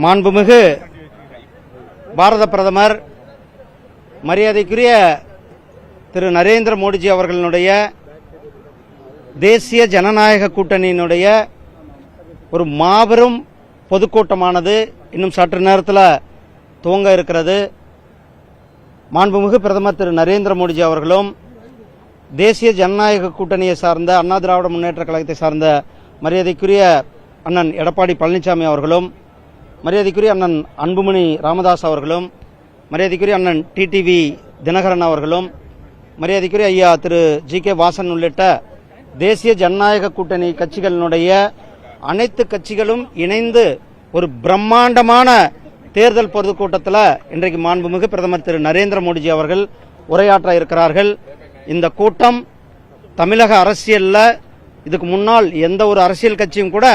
மாண்புமிகு பாரத பிரதமர் மரியாதைக்குரிய திரு நரேந்திர மோடிஜி அவர்களுடைய தேசிய ஜனநாயக கூட்டணியினுடைய ஒரு மாபெரும் பொதுக்கூட்டமானது இன்னும் சற்று நேரத்தில் துவங்க இருக்கிறது. மாண்புமிகு பிரதமர் திரு நரேந்திர மோடிஜி அவர்களும் தேசிய ஜனநாயக கூட்டணியை சார்ந்த அண்ணா திராவிட முன்னேற்ற கழகத்தை சார்ந்த மரியாதைக்குரிய அண்ணன் எடப்பாடி பழனிசாமி அவர்களும், மரியாதைக்குரிய அண்ணன் அன்புமணி ராமதாஸ் அவர்களும், மரியாதைக்குரிய அண்ணன் டிடிவி தினகரன் அவர்களும், மரியாதைக்குரிய ஐயா திரு ஜி.கே. வாசன் உள்ளிட்ட தேசிய ஜனநாயக கூட்டணி கட்சிகளினுடைய அனைத்து கட்சிகளும் இணைந்து ஒரு பிரம்மாண்டமான தேர்தல் பொதுக்கூட்டத்தில் இன்றைக்கு மாண்புமிகு பிரதமர் திரு நரேந்திர மோடிஜி அவர்கள் உரையாற்ற இருக்கிறார்கள். இந்த கூட்டம் தமிழக அரசியலில் இதுக்கு முன்னால் எந்த ஒரு அரசியல் கட்சியும் கூட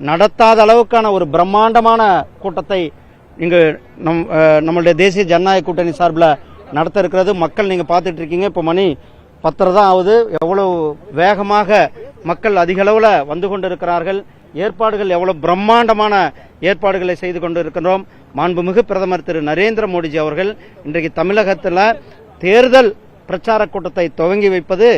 நடத்தாத அளவுக்கான ஒரு பிரம்மாண்டமான கூட்டத்தை இங்கு நம்மளுடைய தேசிய ஜனநாயக கூட்டணி சார்பில் நடத்த இருக்கிறது. மக்கள் நீங்க பார்த்துட்டு இருக்கீங்க. இப்போ மணி 10 தான் ஆகுது. எவ்வளவு வேகமாக மக்கள் அதிக அளவில் வந்து கொண்டிருக்கிறார்கள். ஏற்பாடுகள் எவ்வளவு பிரம்மாண்டமான ஏற்பாடுகளை செய்து கொண்டு இருக்கிறோம். மாண்புமிகு பிரதமர் திரு நரேந்திர மோடிஜி அவர்கள் இன்றைக்கு தமிழகத்தில் தேர்தல் பிரச்சார கூட்டத்தை துவங்கி வைப்பது,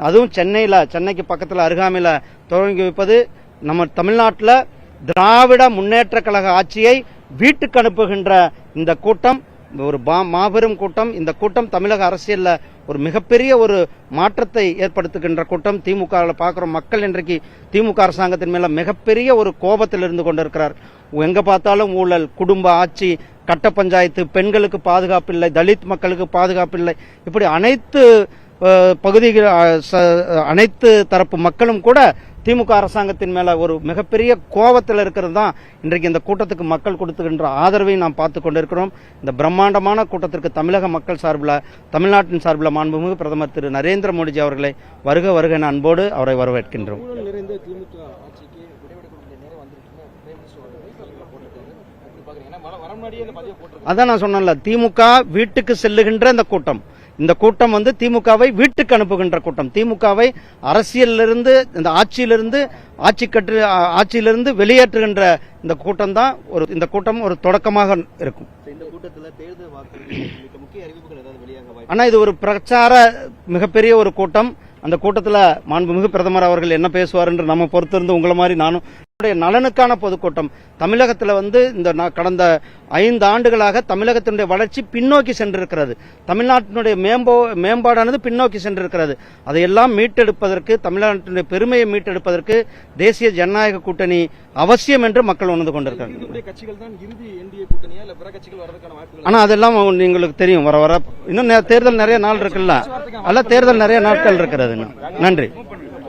அதுவும் சென்னைக்கு பக்கத்தில் அருகாமையில் துவங்கி வைப்பது, நம்ம தமிழ்நாட்டில் திராவிட முன்னேற்ற கழக ஆட்சியை வீட்டுக்கு அனுப்புகின்ற இந்த கூட்டம் ஒரு மாபெரும் கூட்டம். இந்த கூட்டம் தமிழக அரசியலில் ஒரு மிகப்பெரிய ஒரு மாற்றத்தை ஏற்படுத்துகின்ற கூட்டம். திமுக பார்க்கிறோம், மக்கள் இன்றைக்கு திமுக அரசாங்கத்தின் மேல மிகப்பெரிய ஒரு கோபத்தில் இருந்து கொண்டிருக்கிறார். எங்க பார்த்தாலும் ஊழல், குடும்ப ஆட்சி, கட்ட பஞ்சாயத்து, பெண்களுக்கு பாதுகாப்பு இல்லை, தலித் மக்களுக்கு பாதுகாப்பு இல்லை, இப்படி அனைத்து பகுதிகள் அனைத்து தரப்பு மக்களும் கூட திமுக அரசாங்கத்தின் மேல ஒரு மிகப்பெரிய கோபத்தில் இருக்கிறது தான் இன்றைக்கு இந்த கூட்டத்துக்கு மக்கள் கொடுத்துக்கின்ற ஆதரவை நாம் பார்த்து கொண்டிருக்கிறோம். இந்த பிரம்மாண்டமான கூட்டத்திற்கு தமிழக மக்கள் சார்பில், தமிழ்நாட்டின் சார்பில் மாண்புமிகு பிரதமர் திரு நரேந்திர மோடிஜி அவர்களை வருக வருக என அன்போடு அவரை வரவேற்கின்றோம். அதான் நான் சொன்னேன்ல, திமுக வீட்டுக்கு செல்லுகின்ற இந்த கூட்டம் வந்து திமுகவை வீட்டுக்கு அனுப்புகின்ற கூட்டம். திமுகவை அரசியலிருந்து, இந்த ஆட்சியிலிருந்து வெளியேற்றுகின்ற இந்த கூட்டம் தான் இந்த கூட்டம் ஒரு தொடக்கமாக இருக்கும். இந்த கூட்டத்தில் தேர்தல் முக்கிய அறிவிப்புகள் ஏதாவது வெளியாக, ஆனா இது ஒரு பிரச்சார மிகப்பெரிய ஒரு கூட்டம். அந்த கூட்டத்தில் மாண்புமிகு பிரதமர் அவர்கள் என்ன பேசுவார் என்று நம்ம பொறுத்திருந்து உங்களை மாதிரி நானும் நலனுக்கான பொதுக்கூட்டம். தமிழகத்தில் வந்து இந்த கடந்த 5 ஆண்டுகளாக தமிழகத்தினுடைய வளர்ச்சி பின்னோக்கி சென்றிருக்கிறது. தமிழ்நாட்டினுடைய மேம்பாடானது பின்னோக்கி சென்றிருக்கிறது. அதையெல்லாம் மீட்டெடுப்பதற்கு, தமிழ்நாட்டினுடைய பெருமையை மீட்டெடுப்பதற்கு தேசிய ஜனநாயக கூட்டணி அவசியம் என்று மக்கள் உணர்ந்து கொண்டிருக்கிறார்கள். ஆனா அதெல்லாம் உங்களுக்கு தெரியும், வர வர இன்னும் தேர்தல் நிறைய நாள் இருக்குல்ல, அல்ல தேர்தல் நிறைய நாட்கள் இருக்கிறது. நன்றி.